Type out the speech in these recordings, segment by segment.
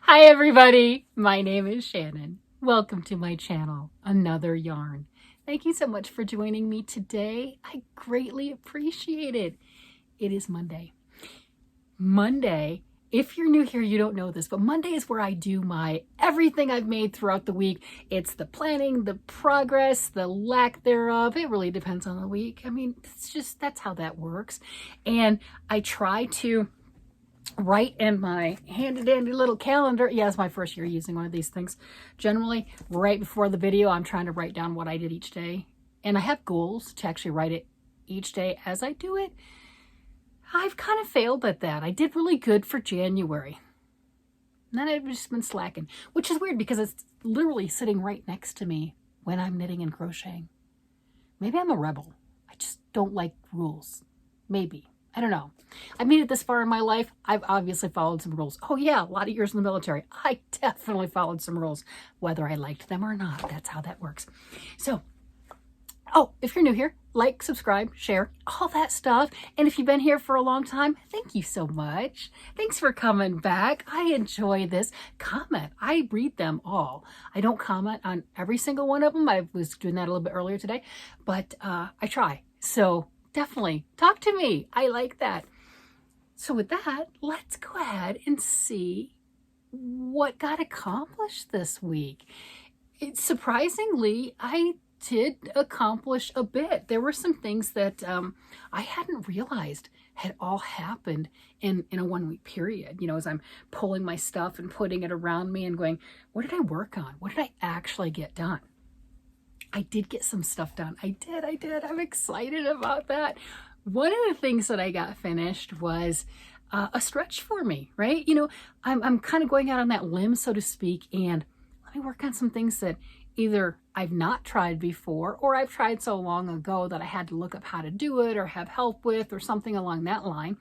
Hi everybody, my name is Shannon. Welcome to my channel, Another Yarn. Thank you so much for joining me today. I greatly appreciate it. It is Monday. If you're new here, you don't know this, but Monday is where I do my everything I've made throughout the week. It's the planning, the progress, the lack thereof. It really depends on the week. I mean, that's how that works. And I try to write in my handy dandy little calendar. Yeah, it's my first year using one of these things. Generally, right before the video, I'm trying to write down what I did each day. And I have goals to actually write it each day as I do it. I've kind of failed at that. I did really good for January. And then I've just been slacking, which is weird because it's literally sitting right next to me when I'm knitting and crocheting. Maybe I'm a rebel. I just don't like rules. Maybe. I don't know. I've made it this far in my life. I've obviously followed some rules. Oh yeah, a lot of years in the military. I definitely followed some rules, whether I liked them or not. That's how that works. So, if you're new here, like, subscribe, share, all that stuff. And if you've been here for a long time, thank you so much. Thanks for coming back. I enjoy this. Comment. I read them all. I don't comment on every single one of them. I was doing that a little bit earlier today, but I try. So definitely talk to me. I like that. So with that, let's go ahead and see what got accomplished this week. Surprisingly, I did accomplish a bit. There were some things that I hadn't realized had all happened in a 1 week period. You know, as I'm pulling my stuff and putting it around me and going, what did I work on? What did I actually get done? I did get some stuff done. I did. I'm excited about that. One of the things that I got finished was a stretch for me, right? You know, I'm kind of going out on that limb, so to speak, and let me work on some things that either I've not tried before or I've tried so long ago that I had to look up how to do it or have help with or something along that line.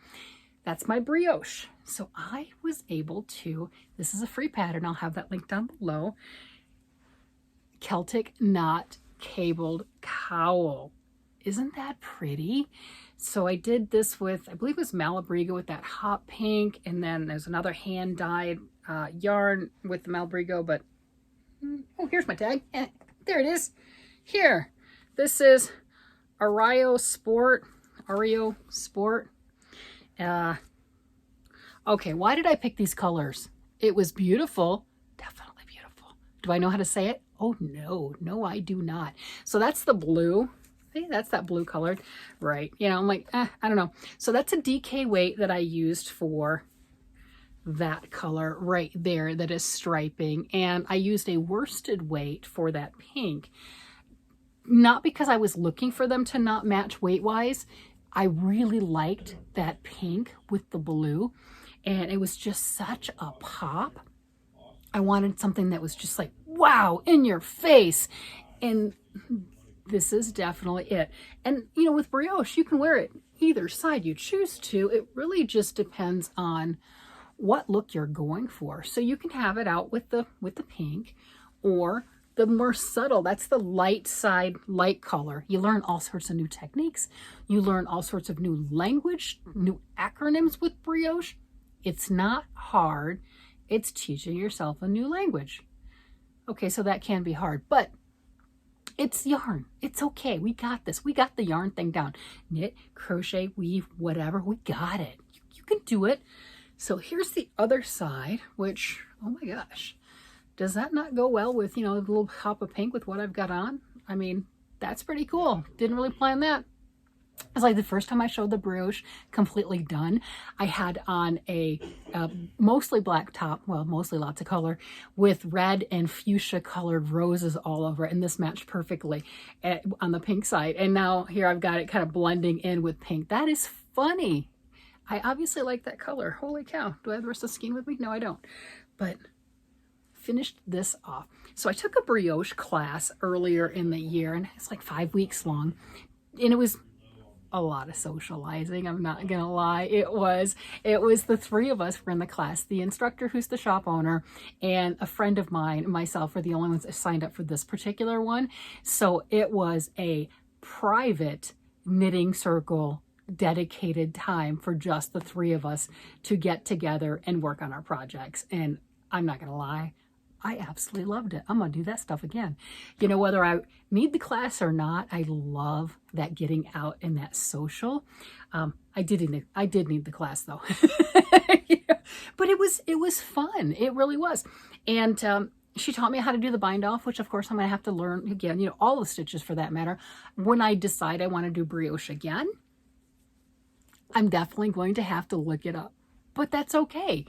That's my brioche. So I was able to, this is a free pattern. I'll have that link down below. Celtic knot cabled cowl. Isn't that pretty? So I did this with, I believe it was Malabrigo with that hot pink, and then there's another hand dyed yarn with the Malabrigo, but oh, here's my tag. There it is. Here, this is Brio Sport. Okay, why did I pick these colors? It was beautiful, definitely beautiful. Do I know how to say it? Oh no, I do not. So that's the blue. Hey, that's that blue colored, right? You know, I'm like, I don't know. So that's a DK weight that I used for that color right there that is striping, and I used a worsted weight for that pink, not because I was looking for them to not match weight wise. I really liked that pink with the blue, and it was just such a pop. I wanted something that was just like, wow, in your face, and this is definitely it. And you know, with brioche, you can wear it either side you choose to. It really just depends on what look you're going for. So you can have it out with the pink, or the more subtle, that's the light side, light color. You learn all sorts of new techniques. You learn all sorts of new language, new acronyms with brioche. It's not hard. It's teaching yourself a new language. Okay, so that can be hard, but it's yarn. It's okay. We got this. We got the yarn thing down. Knit, crochet, weave, whatever. We got it. You can do it. So here's the other side, which, oh my gosh, does that not go well with, you know, the little pop of pink with what I've got on? I mean, that's pretty cool. Didn't really plan that. It's like the first time I showed the brioche completely done, I had on a mostly black top, well, mostly lots of color, with red and fuchsia colored roses all over it. And this matched perfectly on the pink side. And now here I've got it kind of blending in with pink. That is funny. I obviously like that color. Holy cow. Do I have the rest of the skein with me? No, I don't. But finished this off. So I took a brioche class earlier in the year, and it's like 5 weeks long. And it was a lot of socializing. I'm not gonna lie. It was the three of us were in the class. The instructor, who's the shop owner, and a friend of mine and myself were the only ones that signed up for this particular one. So it was a private knitting circle dedicated time for just the three of us to get together and work on our projects. And I'm not gonna lie, I absolutely loved it. I'm gonna do that stuff again. You know, whether I need the class or not, I love that getting out and that social. I did need the class though. Yeah. But it was fun. It really was. And she taught me how to do the bind off, which of course I'm gonna have to learn again, you know, all the stitches for that matter. When I decide I want to do brioche again, I'm definitely going to have to look it up, but that's okay.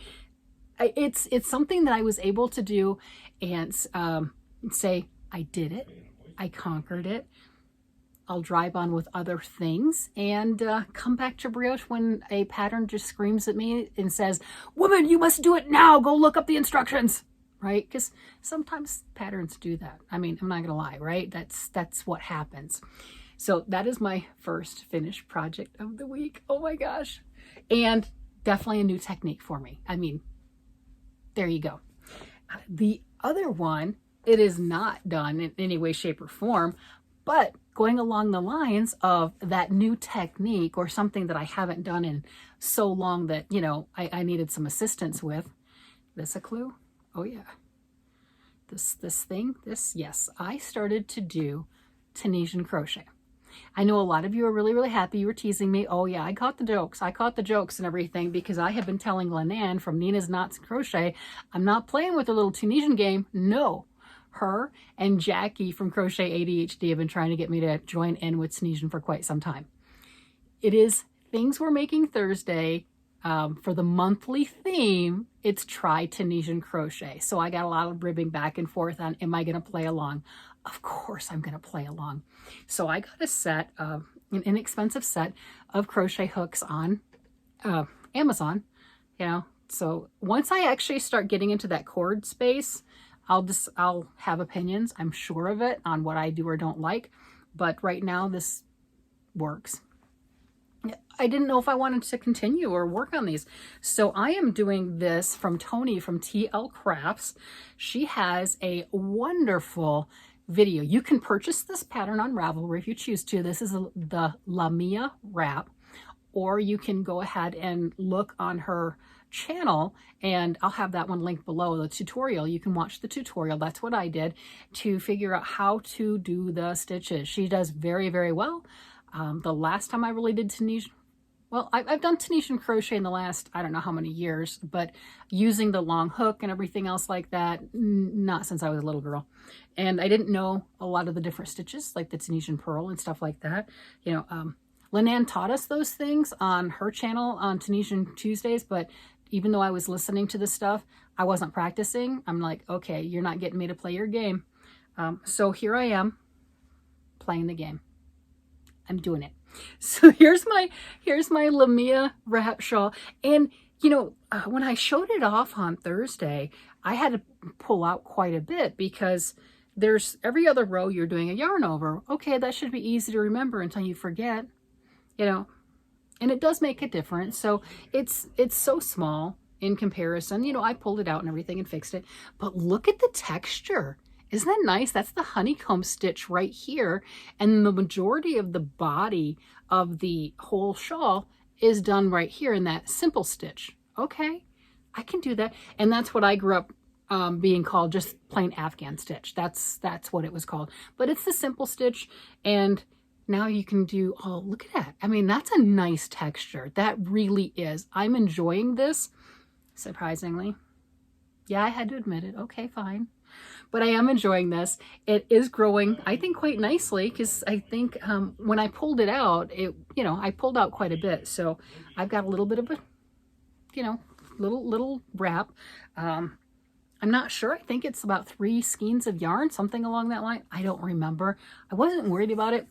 It's something that I was able to do and say, I did it. I conquered it. I'll drive on with other things and come back to brioche when a pattern just screams at me and says, woman, you must do it now. Go look up the instructions, right? Because sometimes patterns do that. I mean, I'm not going to lie, right? That's what happens. So that is my first finished project of the week. Oh my gosh. And definitely a new technique for me. I mean, there you go. The other one, it is not done in any way, shape, or form, but going along the lines of that new technique or something that I haven't done in so long that, you know, I needed some assistance with. This a clue? Oh yeah. This thing, yes, I started to do Tunisian crochet. I know a lot of you are really, really happy. You were teasing me. Oh yeah, I caught the jokes. I caught the jokes and everything because I have been telling Lynanne from Nina's Knots Crochet, I'm not playing with a little Tunisian game. No. Her and Jackie from Crochet ADHD have been trying to get me to join in with Tunisian for quite some time. It is Things We're Making Thursday. For the monthly theme, it's Try Tunisian Crochet. So I got a lot of ribbing back and forth on, am I going to play along? Of course I'm going to play along. So I got a set of, an inexpensive set of crochet hooks on Amazon, you know. So once I actually start getting into that cord space, I'll have opinions, I'm sure of it, on what I do or don't like. But right now this works. I didn't know if I wanted to continue or work on these. So I am doing this from Toni from TL Crafts. She has a wonderful video. You can purchase this pattern on Ravelry if you choose to. This is the Lamia Wrap, or you can go ahead and look on her channel, and I'll have that one linked below, the tutorial. You can watch the tutorial. That's what I did to figure out how to do the stitches. She does very, very well. The last time I really did Tunisian, well, I've done Tunisian crochet in the last, I don't know how many years, but using the long hook and everything else like that, not since I was a little girl. And I didn't know a lot of the different stitches, like the Tunisian purl and stuff like that. You know, Lynanne taught us those things on her channel on Tunisian Tuesdays, but even though I was listening to this stuff, I wasn't practicing. I'm like, okay, you're not getting me to play your game. So here I am playing the game. I'm doing it. So here's my Lamia Wrap shawl. And you know, when I showed it off on Thursday, I had to pull out quite a bit because there's every other row you're doing a yarn over. Okay, that should be easy to remember until you forget, you know, and it does make a difference. So it's so small in comparison. You know, I pulled it out and everything and fixed it, but look at the texture. Isn't that nice? That's the honeycomb stitch right here. And the majority of the body of the whole shawl is done right here in that simple stitch. Okay, I can do that. And that's what I grew up being called, just plain Afghan stitch. That's what it was called. But it's the simple stitch. And now you can do, oh, look at that. I mean, that's a nice texture. That really is. I'm enjoying this, surprisingly. Yeah, I had to admit it. Okay, fine. But I am enjoying this. It is growing, I think, quite nicely, because I think when I pulled it out, I pulled out quite a bit. So I've got a little bit of a, little wrap. I'm not sure. I think it's about 3 skeins of yarn, something along that line. I don't remember. I wasn't worried about it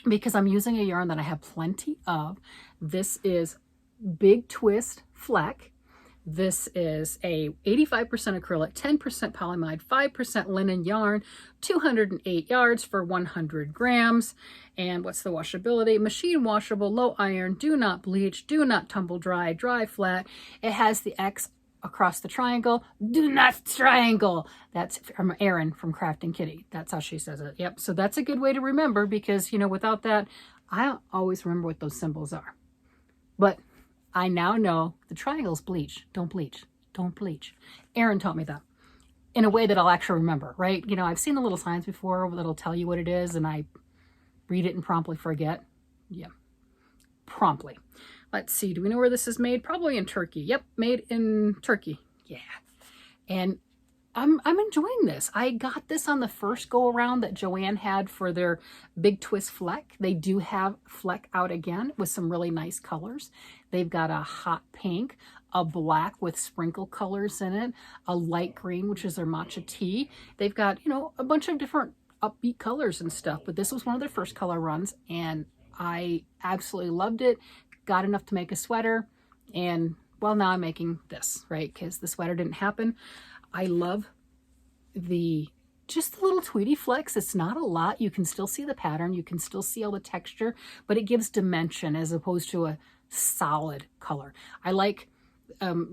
because I'm using a yarn that I have plenty of. This is Big Twist Fleck. This is a 85% acrylic, 10% polyamide, 5% linen yarn, 208 yards for 100 grams. And what's the washability? Machine washable, low iron, do not bleach, do not tumble dry, dry flat. It has the X across the triangle. Do not triangle. That's from Erin from Crafting Kitty. That's how she says it. Yep. So that's a good way to remember because, without that, I don't always remember what those symbols are. But I now know the triangles bleach. Don't bleach. Don't bleach. Erin taught me that in a way that I'll actually remember, right? You know, I've seen the little signs before that'll tell you what it is, and I read it and promptly forget. Yeah, promptly. Let's see, do we know where this is made? Probably in Turkey. Yep, made in Turkey. Yeah. And I'm enjoying this. I got this on the first go around that Joanne had for their big Twist Fleck. They do have Fleck out again with some really nice colors. They've got a hot pink, a black with sprinkle colors in it, a light green, which is their matcha tea. They've got, you know, a bunch of different upbeat colors and stuff, but this was one of their first color runs, and I absolutely loved it. Got enough to make a sweater, and well, now I'm making this, right? Because the sweater didn't happen. I love just the little Tweety flecks. It's not a lot. You can still see the pattern. You can still see all the texture, but it gives dimension as opposed to a solid color. I like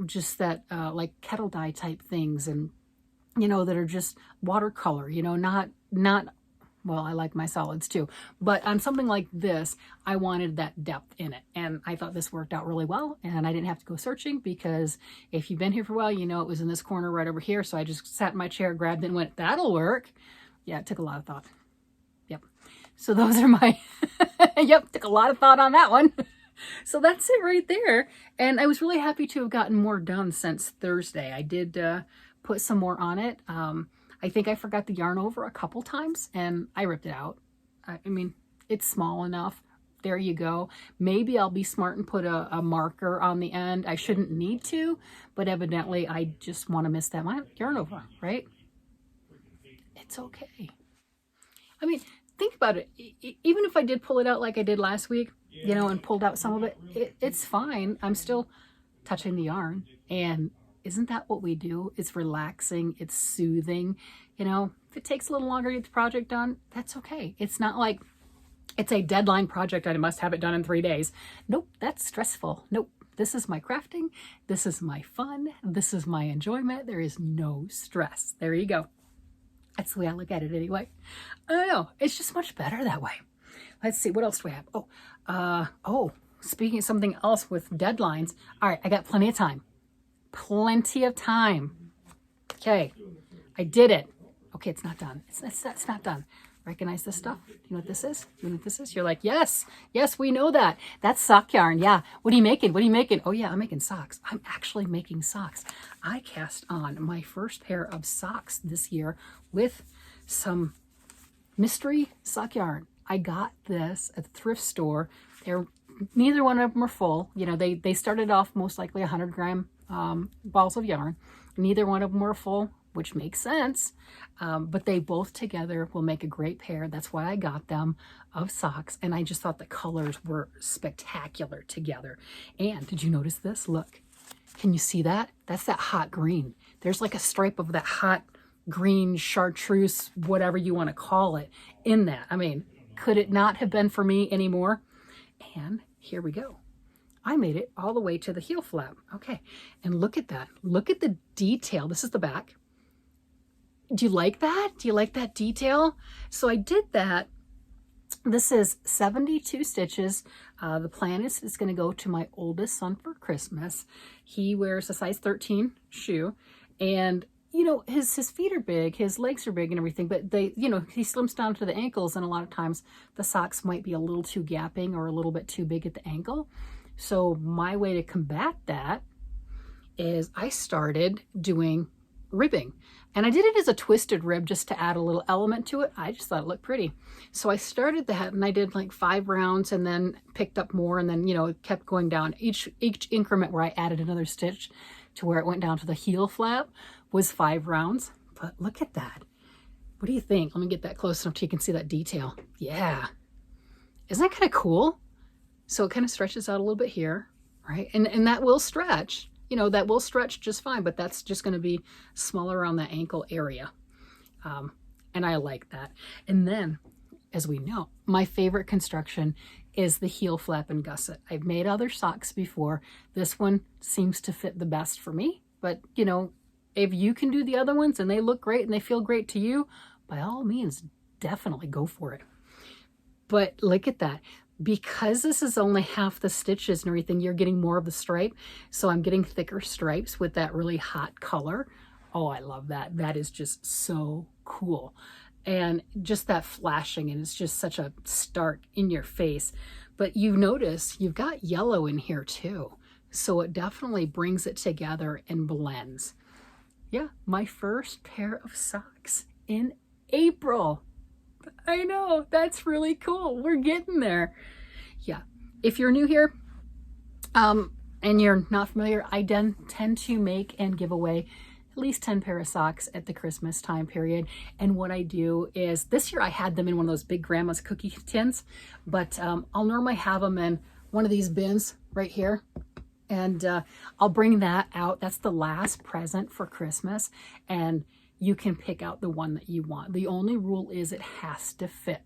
just that like kettle dye type things, and you know, that are just watercolor, you know, not well, I like my solids too, but on something like this, I wanted that depth in it. And I thought this worked out really well, and I didn't have to go searching, because if you've been here for a while, you know it was in this corner right over here. So I just sat in my chair, grabbed it, and went, that'll work. Yeah, it took a lot of thought. Yep. So those are my, yep, took a lot of thought on that one. So that's it right there. And I was really happy to have gotten more done since Thursday. I did put some more on it. I think I forgot the yarn over a couple times, and I ripped it out. I mean, it's small enough. There you go. Maybe I'll be smart and put a marker on the end. I shouldn't need to, but evidently I just want to miss that yarn over, right? It's okay. I mean, think about it. Even if I did pull it out like I did last week, you know, and pulled out some of it, it's fine. I'm still touching the yarn, and isn't that what we do? It's relaxing, it's soothing. You know, if it takes a little longer to get the project done, that's okay. It's not like it's a deadline project and I must have it done in 3 days. Nope, that's stressful. Nope, this is my crafting. This is my fun. This is my enjoyment. There is no stress. There you go. That's the way I look at it anyway. I don't know, it's just much better that way. Let's see, what else do we have? Oh, speaking of something else with deadlines. All right, I got plenty of time. Plenty of time. Okay, I did it. Okay, it's not done. It's not done. Recognize this stuff? Do you know what this is? You know what this is? You're like, yes, we know that. That's sock yarn. Yeah. What are you making? What are you making? Oh yeah, I'm making socks. I'm actually making socks. I cast on my first pair of socks this year with some mystery sock yarn. I got this at the thrift store. Neither one of them are full. You know, they started off most likely 100 gram balls of yarn. Neither one of them were full, which makes sense, but they both together will make a great pair. That's why I got them, of socks, and I just thought the colors were spectacular together. And did you notice this? Look, can you see that? That's that hot green. There's like a stripe of that hot green chartreuse, whatever you want to call it, in that. I mean, could it not have been for me anymore? And here we go. I made it all the way to the heel flap. Okay, and look at that. Look at the detail. This is the back. Do you like that? Do you like that detail? So I did that. This is 72 stitches. The plan is it's going to go to my oldest son for Christmas. He wears a size 13 shoe, and you know, his feet are big, his legs are big and everything, but they, you know, he slims down to the ankles, and a lot of times the socks might be a little too gapping or a little bit too big at the ankle. So my way to combat that is I started doing ribbing, and I did it as a twisted rib just to add a little element to it. I just thought it looked pretty. So I started that, and I did like 5 rounds, and then picked up more, and then, you know, it kept going down. Each increment where I added another stitch to where it went down to the heel flap was 5 rounds. But look at that. What do you think? Let me get that close enough so you can see that detail. Yeah. Isn't that kind of cool? So it kind of stretches out a little bit here, right? And that will stretch, you know, that will stretch just fine, but that's just going to be smaller around the ankle area. And I like that. And then, as we know, my favorite construction is the heel flap and gusset. I've made other socks before. This one seems to fit the best for me, but you know, if you can do the other ones and they look great and they feel great to you, by all means, definitely go for it. But look at that. because this is only half the stitches and everything, you're getting more of the stripe. So I'm getting thicker stripes with that really hot color. Oh, I love that. That is just so cool. And just that flashing, and it's just such a stark in your face. But you notice you've got yellow in here too. So it definitely brings it together and blends. Yeah, my first pair of socks in April. I know, that's really cool. We're getting there. Yeah, if you're new here and you're not familiar, I tend to make and give away at least 10 pair of socks at the Christmas time period. And what I do is, this year I had them in one of those big grandma's cookie tins, but I'll normally have them in one of these bins right here. And I'll bring that out. That's the last present for Christmas. And you can pick out the one that you want. The only rule is it has to fit.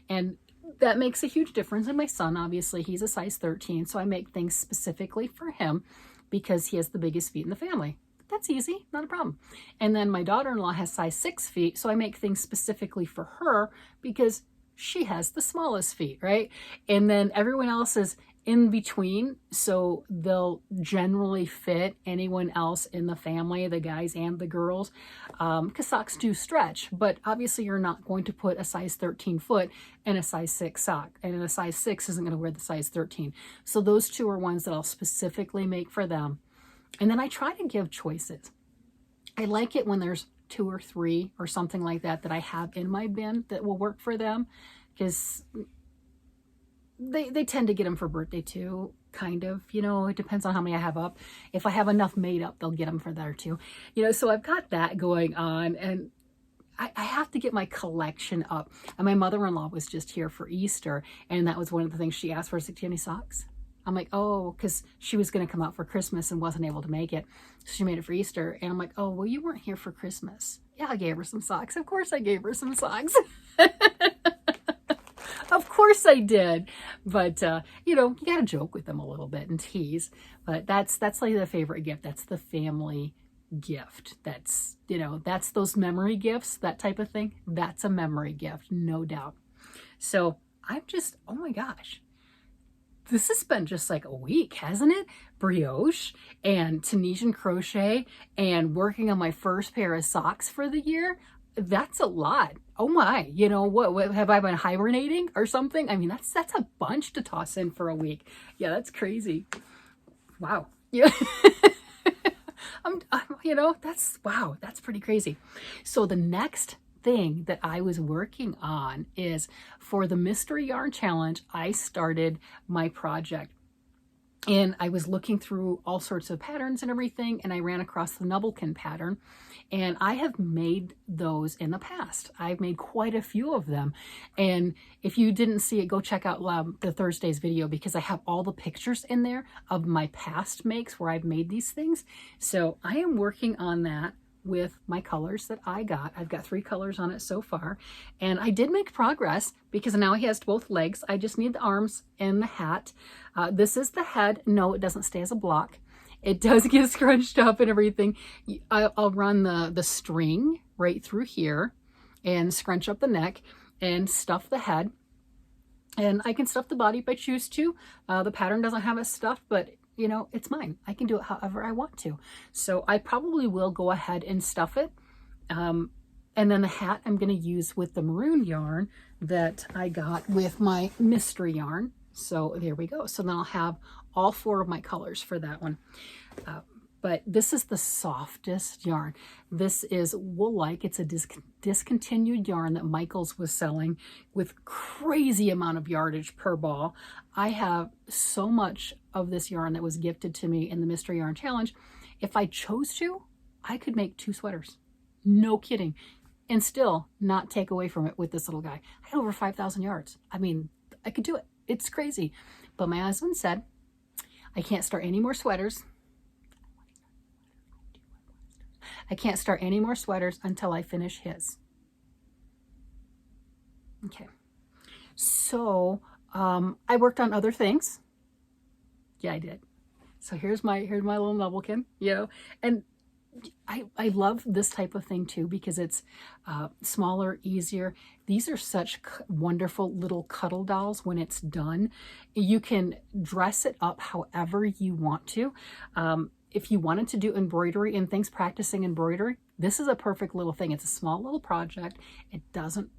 And that makes a huge difference. And my son, obviously, he's a size 13. So I make things specifically for him because he has the biggest feet in the family. That's easy, not a problem. And then my daughter-in-law has size 6 feet. So I make things specifically for her because she has the smallest feet, right? And then everyone else is in between, so they'll generally fit anyone else in the family, the guys and the girls, because socks do stretch. But obviously you're not going to put a size 13 foot in a size 6 sock, and a size 6 isn't going to wear the size 13. So those two are ones that I'll specifically make for them. And then I try to give choices. I like it when there's 2 or 3 or something like that I have in my bin that will work for them, because they tend to get them for birthday too, kind of, you know, it depends on how many I have up. If I have enough made up, they'll get them for there too. You know, so I've got that going on, and I have to get my collection up. And my mother-in-law was just here for Easter, and that was one of the things she asked for, is, do you have any socks? I'm like, oh, because she was going to come out for Christmas and wasn't able to make it. So she made it for Easter. And I'm like, oh, well, you weren't here for Christmas. Yeah, I gave her some socks. Of course I gave her some socks. Of course I did. But, you know, you got to joke with them a little bit and tease. But that's like the favorite gift. That's the family gift. That's, you know, that's those memory gifts, that type of thing. That's a memory gift, no doubt. So I'm just, oh my gosh. This has been just like a week, hasn't it? Brioche and Tunisian crochet and working on my first pair of socks for the year. That's a lot. Oh my, you know, what have I been hibernating or something? I mean, that's a bunch to toss in for a week. Yeah, that's crazy. Wow. Yeah. You know, wow, that's pretty crazy. So the next thing that I was working on is, for the Mystery Yarn Challenge, I started my project. And I was looking through all sorts of patterns and everything, and I ran across the Knubbelchen pattern. And I have made those in the past. I've made quite a few of them. And if you didn't see it, go check out the Thursday's video, because I have all the pictures in there of my past makes where I've made these things. So I am working on that with my colors that I got. I've got 3 colors on it so far, and I did make progress because now he has both legs. I just need the arms and the hat. This is the head. No, it doesn't stay as a block. It does get scrunched up and everything. I'll run the string right through here and scrunch up the neck and stuff the head. And I can stuff the body if I choose to. The pattern doesn't have it stuffed, but you know, it's mine. I can do it however I want to. So I probably will go ahead and stuff it. And then the hat I'm going to use with the maroon yarn that I got with my mystery yarn. So there we go. So then I'll have all 4 of my colors for that one. But this is the softest yarn. This is Wool-like. It's a discontinued yarn that Michaels was selling with crazy amount of yardage per ball. I have so much of this yarn that was gifted to me in the Mystery Yarn Challenge. If I chose to, I could make 2 sweaters. No kidding. And still not take away from it with this little guy. I had over 5,000 yards. I mean, I could do it. It's crazy. But my husband said, I can't start any more sweaters. I can't start any more sweaters until I finish his. Okay. So I worked on other things. Yeah, I did. So here's my little Knubbelchen, you know, and I love this type of thing too, because it's smaller, easier. These are such wonderful little cuddle dolls when it's done. You can dress it up however you want to. If you wanted to do embroidery and things, practicing embroidery, this is a perfect little thing. It's a small little project. It doesn't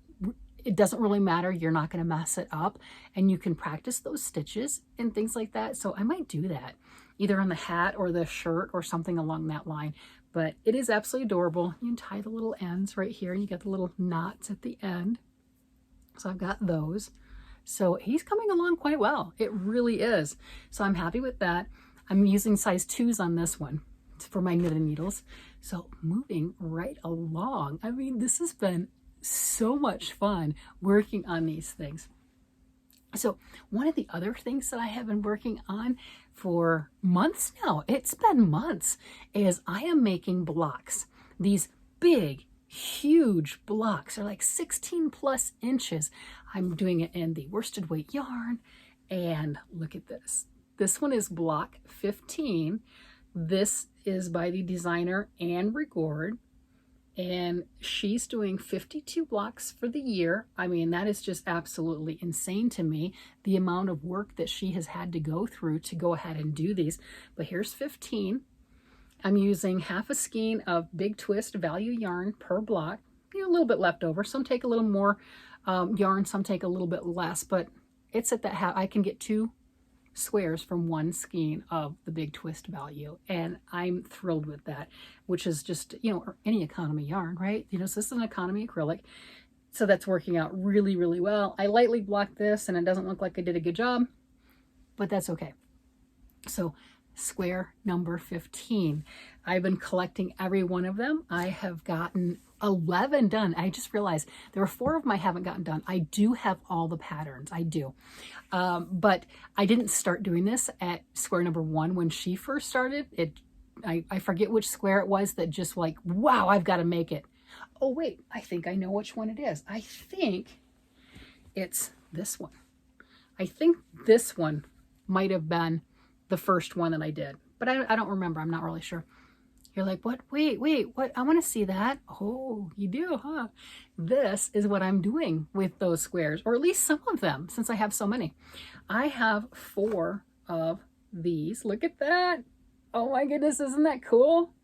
really matter. You're not going to mess it up, and you can practice those stitches and things like that. So I might do that either on the hat or the shirt or something along that line. But it is absolutely adorable. You can tie the little ends right here, and you get the little knots at the end. So I've got those. So he's coming along quite well. It really is. So I'm happy with that. I'm using size 2s on this one for my knitting needles. So moving right along. I mean, this has been so much fun working on these things. So one of the other things that I have been working on for months now, it's been months, is I am making blocks. These big, huge blocks are like 16 plus inches. I'm doing it in the worsted weight yarn, and look at this. This one is block 15. This is by the designer Anne Regourd, and she's doing 52 blocks for the year. I mean, that is just absolutely insane to me, the amount of work that she has had to go through to go ahead and do these. But here's 15. I'm using half a skein of Big Twist value yarn per block. You know, a little bit left over. Some take a little more yarn, some take a little bit less, but it's at that half. I can get 2 squares from 1 skein of the Big Twist value, and I'm thrilled with that, which is just, you know, any economy yarn, right? You know, so this is an economy acrylic, so that's working out really, really well. I lightly blocked this, and it doesn't look like I did a good job, but that's okay. So square number 15. I've been collecting every one of them. I have gotten 11 done. I just realized there are 4 of them I haven't gotten done. I do have all the patterns. I do. But I didn't start doing this at square number 1 when she first started. I forget which square it was that just like, wow, I've got to make it. Oh, wait, I think I know which one it is. I think it's this one. I think this one might have been the first one that I did, but I don't remember. I'm not really sure. You're like, what? Wait, what? I want to see that. Oh, you do, huh? This is what I'm doing with those squares, or at least some of them, since I have so many. I have 4 of these. Look at that. Oh my goodness, isn't that cool?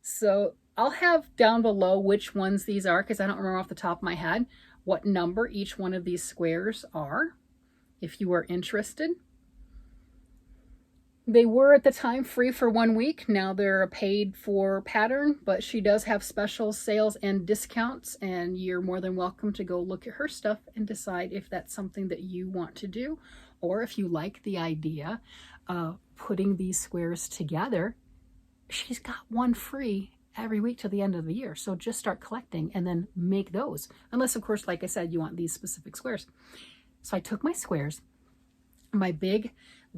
So I'll have down below which ones these are, because I don't remember off the top of my head what number each one of these squares are, if you are interested. They were at the time free for 1 week. Now they're a paid for pattern, but she does have special sales and discounts, and you're more than welcome to go look at her stuff and decide if that's something that you want to do, or if you like the idea of putting these squares together. She's got one free every week till the end of the year. So just start collecting and then make those. Unless, of course, like I said, you want these specific squares. So I took my squares, my big,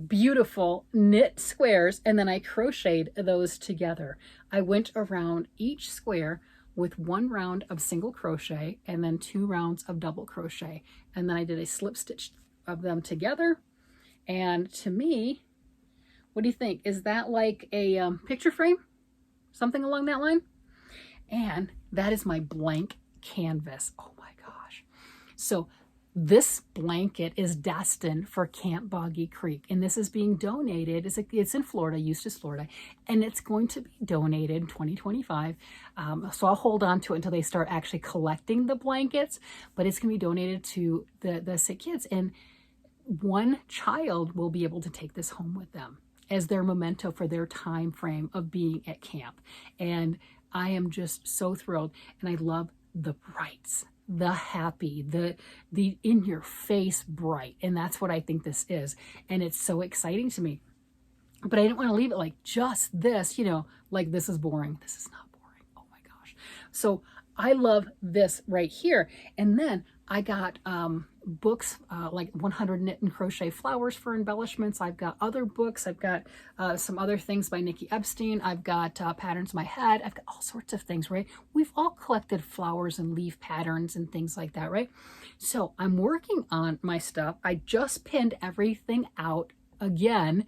beautiful knit squares, and then I crocheted those together. I went around each square with 1 round of single crochet and then 2 rounds of double crochet. And then I did a slip stitch of them together. And to me, what do you think? Is that like a picture frame? Something along that line? And that is my blank canvas. Oh my gosh. So this blanket is destined for Camp Boggy Creek, and this is being donated. It's in Florida, Eustis, Florida, and it's going to be donated in 2025. So I'll hold on to it until they start actually collecting the blankets, but it's going to be donated to the sick kids, and 1 child will be able to take this home with them as their memento for their time frame of being at camp. And I am just so thrilled, and I love the brights, the happy, the in your face bright. And that's what I think this is. And it's so exciting to me. But I didn't want to leave it like just this, you know, like this is boring. This is not boring. Oh my gosh. So I love this right here. And then I got books like 100 Knit and Crochet Flowers for embellishments. I've got other books. I've got some other things by Nikki Epstein. I've got Patterns in My Head. I've got all sorts of things, right? We've all collected flowers and leaf patterns and things like that, right? So I'm working on my stuff. I just pinned everything out again.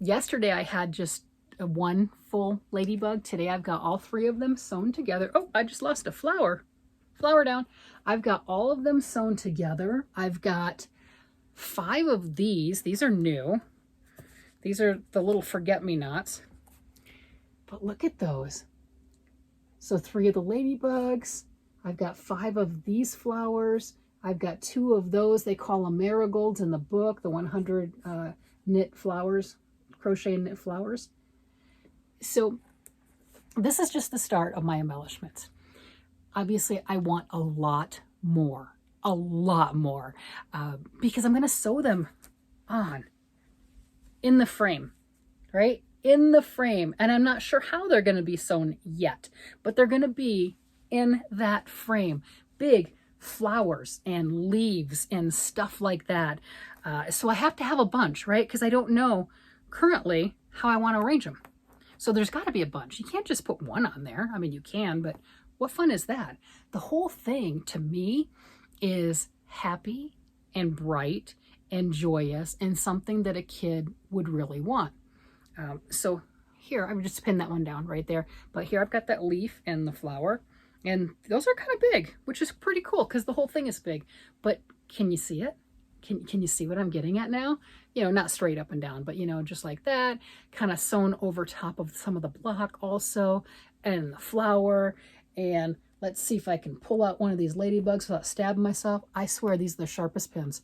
Yesterday I had just one full ladybug. Today I've got all 3 of them sewn together. Oh, I just lost a flower down. I've got all of them sewn together. I've got 5 of these. These are new. These are the little forget-me-nots. But look at those. So 3 of the ladybugs. I've got 5 of these flowers. I've got 2 of those. They call them marigolds in the book, the 100 knit flowers, crochet and knit flowers. So this is just the start of my embellishments. Obviously, I want a lot more, because I'm going to sew them on in the frame, right? In the frame. And I'm not sure how they're going to be sewn yet, but they're going to be in that frame. Big flowers and leaves and stuff like that. So I have to have a bunch, right? Because I don't know currently how I want to arrange them. So there's got to be a bunch. You can't just put one on there. I mean, you can, but what fun is that? The whole thing to me is happy and bright and joyous and something that a kid would really want. So here, I would just pin that one down right there. But here I've got that leaf and the flower. And those are kind of big, which is pretty cool because the whole thing is big. But can you see it? Can you see what I'm getting at now? You know, not straight up and down, but, you know, just like that, kind of sewn over top of some of the block also, and the flower. And let's see if I can pull out one of these ladybugs without stabbing myself. I swear these are the sharpest pins.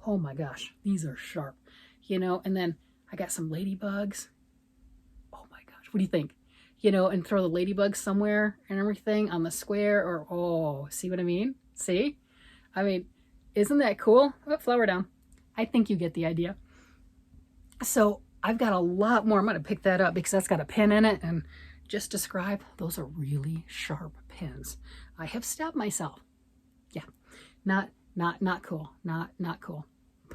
Oh my gosh, these are sharp, you know. And then I got some ladybugs. Oh my gosh, what do you think? You know, and throw the ladybugs somewhere and everything on the square, or, oh, see what I mean? See? I mean, isn't that cool? Oh, flower down. I think you get the idea. So I've got a lot more. I'm going to pick that up because that's got a pin in it, and just describe, those are really sharp pins. I have stabbed myself. Yeah, not cool. Not cool.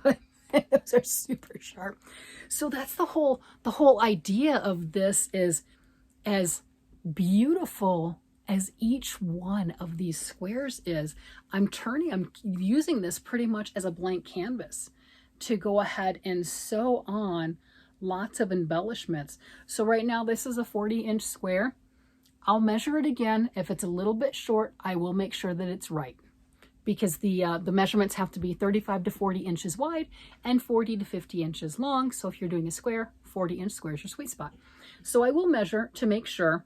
But those are super sharp. So that's the whole idea of this is, as beautiful as each one of these squares is, I'm using this pretty much as a blank canvas to go ahead and sew on lots of embellishments. So right now this is a 40-inch square. I'll measure it again. If it's a little bit short, I will make sure that it's right, because the measurements have to be 35 to 40 inches wide and 40 to 50 inches long. So if you're doing a square, 40-inch square is your sweet spot. So I will measure to make sure.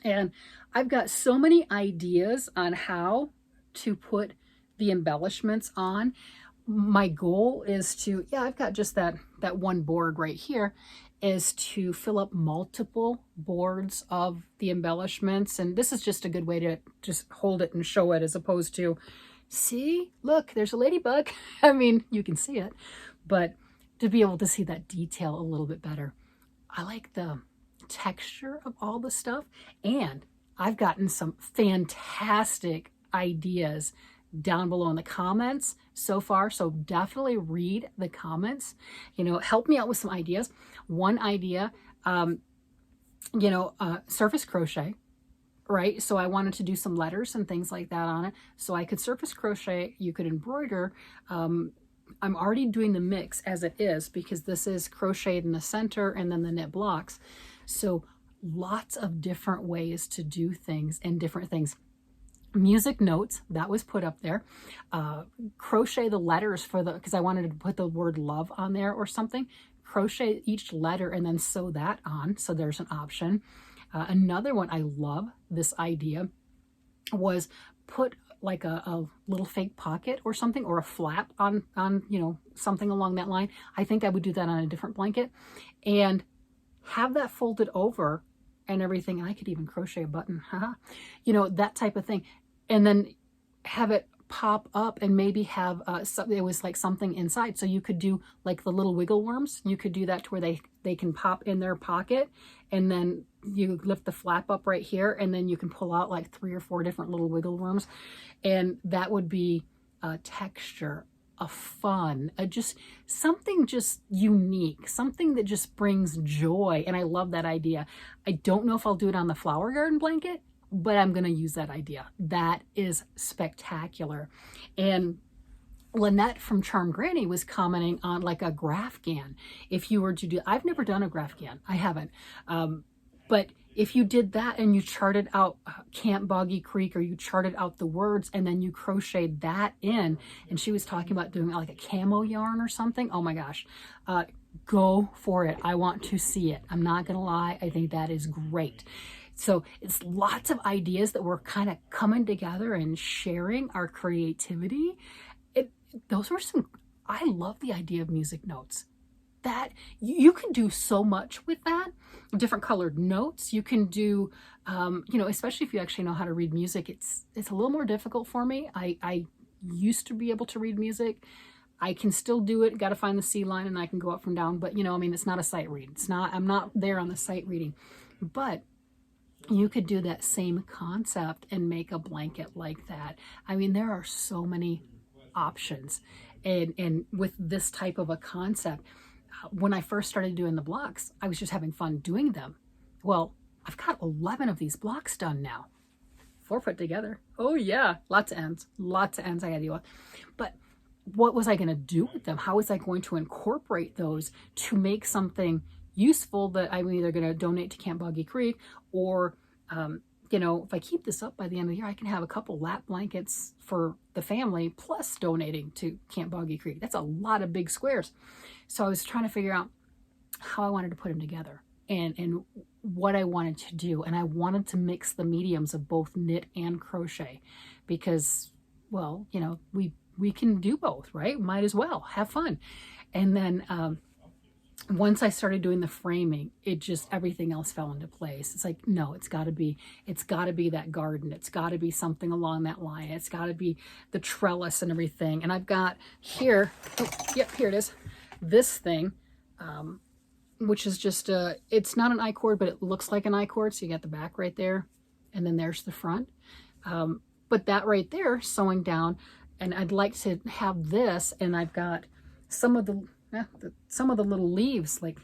And I've got so many ideas on how to put the embellishments on. My goal is to, I've got just that one board right here, is to fill up multiple boards of the embellishments. And this is just a good way to just hold it and show it, as opposed to, see, look, there's a ladybug. I mean, you can see it, but to be able to see that detail a little bit better. I like the texture of all the stuff, and I've gotten some fantastic ideas down below in the comments so far. So definitely read the comments, you know, help me out with some ideas. One idea, surface crochet, right? So I wanted to do some letters and things like that on it. So I could surface crochet, you could embroider. I'm already doing the mix as it is, because this is crocheted in the center and then the knit blocks. So lots of different ways to do things and different things. Music notes, that was put up there. Crochet the letters because I wanted to put the word love on there or something. Crochet each letter and then sew that on. So there's an option. Another one, I love this idea, was put like a little fake pocket or something, or a flap on, you know, something along that line. I think I would do that on a different blanket and have that folded over and everything. And I could even crochet a button, you know, that type of thing. And then have it pop up and maybe have it was like something inside. So you could do like the little wiggle worms. You could do that to where they can pop in their pocket, and then you lift the flap up right here, and then you can pull out like 3 or 4 different little wiggle worms. And that would be a texture, a fun, just something just unique, something that just brings joy. And I love that idea. I don't know if I'll do it on the flower garden blanket, but I'm going to use that idea. That is spectacular. And Lynette from Charm Granny was commenting on like a Grafgan. If you were to do, I've never done a Grafgan. I haven't. But if you did that and you charted out Camp Boggy Creek, or you charted out the words and then you crocheted that in, and she was talking about doing like a camo yarn or something. Oh my gosh. Go for it. I want to see it. I'm not going to lie. I think that is great. So it's lots of ideas that we're kind of coming together and sharing our creativity. Those were some, I love the idea of music notes. That you can do so much with that. Different colored notes. You can do, you know, especially if you actually know how to read music. It's a little more difficult for me. I used to be able to read music. I can still do it. Got to find the C line and I can go up and down. But, you know, I mean, it's not a sight read. It's not, I'm not there on the sight reading. But you could do that same concept and make a blanket like that. I mean, there are so many options. And with this type of a concept, when I first started doing the blocks, I was just having fun doing them. Well, I've got 11 of these blocks done now. 4 put together. Oh yeah, lots of ends I gotta deal with. But what was I gonna do with them? How was I going to incorporate those to make something useful that I'm either gonna donate to Camp Boggy Creek, or you know, if I keep this up by the end of the year, I can have a couple lap blankets for the family plus donating to Camp Boggy Creek. That's a lot of big squares. So I was trying to figure out how I wanted to put them together and what I wanted to do. And I wanted to mix the mediums of both knit and crochet because, well, you know, we can do both, right? Might as well have fun. And then once I started doing the framing, it just, everything else fell into place. It's like, no, it's got to be that garden. It's got to be something along that line. It's got to be the trellis and everything. And I've got here, oh, yep, here it is. This thing, which is just it's not an I-cord, but it looks like an I-cord. So you got the back right there, and then there's the front. But that right there, sewing down, and I'd like to have this, and I've got some of the little leaves, like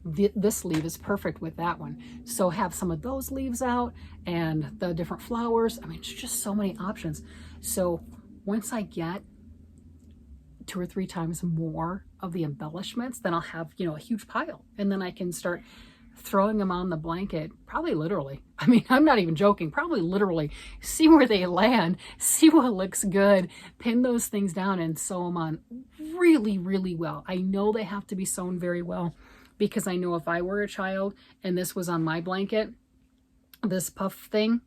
this leaf is perfect with that one. So have some of those leaves out and the different flowers. I mean, it's just so many options. So once I get 2 or 3 times more of the embellishments, then I'll have, you know, a huge pile, and then I can start throwing them on the blanket, probably literally. I mean, I'm not even joking, probably literally. See where they land, see what looks good, pin those things down and sew them on really, really well. I know they have to be sewn very well, because I know if I were a child and this was on my blanket, this puff thing,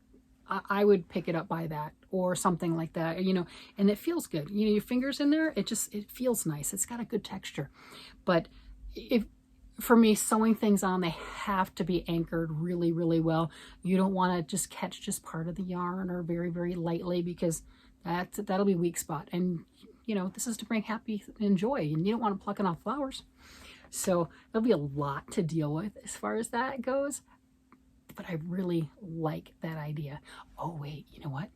I would pick it up by that or something like that, you know, and it feels good. You know, your fingers in there, it feels nice. It's got a good texture. But for me, sewing things on, they have to be anchored really, really well. You don't want to just catch just part of the yarn or very, very lightly, because that'll be a weak spot. And, you know, this is to bring happy and joy, and you don't want to plucking off flowers. So there'll be a lot to deal with as far as that goes. But I really like that idea. Oh, wait, you know what?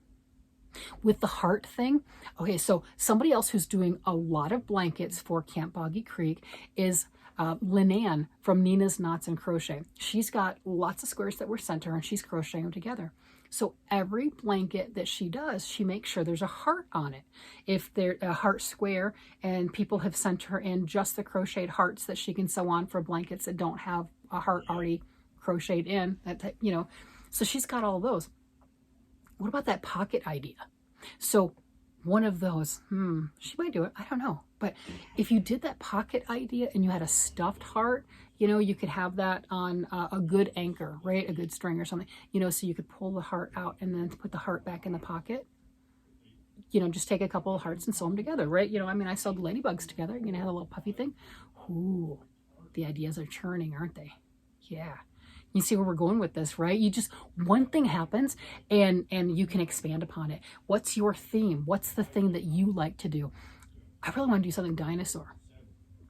With the heart thing, okay, so somebody else who's doing a lot of blankets for Camp Boggy Creek is Lynanne from Nina's Knots and Crochet. She's got lots of squares that were sent to her, and she's crocheting them together. So every blanket that she does, she makes sure there's a heart on it. If they're a heart square, and people have sent her in just the crocheted hearts that she can sew on for blankets that don't have a heart already crocheted in, that you know, so she's got all those. What about that pocket idea? So one of those, she might do it, I don't know. But if you did that pocket idea and you had a stuffed heart, you know, you could have that on a good anchor, right? A good string or something, you know, so you could pull the heart out and then put the heart back in the pocket. You know, just take a couple of hearts and sew them together, right? You know, I mean, I sewed ladybugs together, you know, had a little puffy thing. Ooh, the ideas are churning, aren't they? Yeah. You see where we're going with this, right? You just, one thing happens and you can expand upon it. What's your theme? What's the thing that you like to do? I really want to do something dinosaur,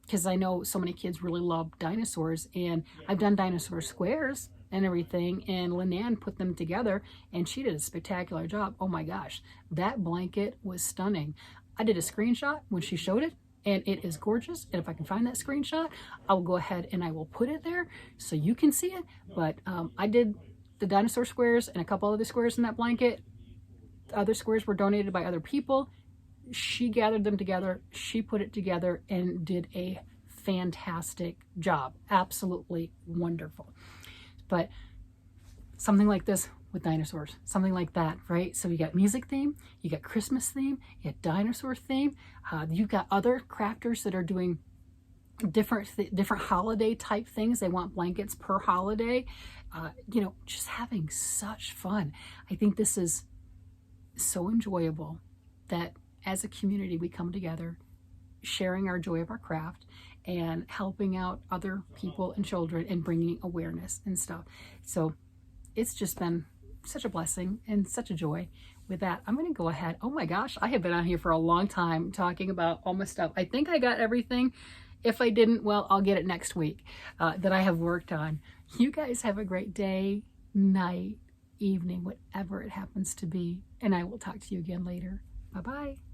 because I know so many kids really love dinosaurs, and I've done dinosaur squares and everything, and Lynanne put them together and she did a spectacular job. Oh my gosh, that blanket was stunning. I did a screenshot when she showed it, and it is gorgeous. And if I can find that screenshot, I'll go ahead and I will put it there so you can see it. But I did the dinosaur squares and a couple other squares in that blanket. The other squares were donated by other people. she gathered them together, she put it together and did a fantastic job. Absolutely wonderful. But something like this with dinosaurs, something like that, right? So you got music theme, you got Christmas theme, you got dinosaur theme, you've got other crafters that are doing different holiday type things. They want blankets per holiday. You know, just having such fun. I think this is so enjoyable that as a community we come together, sharing our joy of our craft and helping out other people and children and bringing awareness and stuff. So it's just been such a blessing and such a joy. With that, I'm going to go ahead. Oh my gosh, I have been on here for a long time talking about all my stuff. I think I got everything. If I didn't, well, I'll get it next week that I have worked on. You guys have a great day, night, evening, whatever it happens to be. And I will talk to you again later. Bye-bye.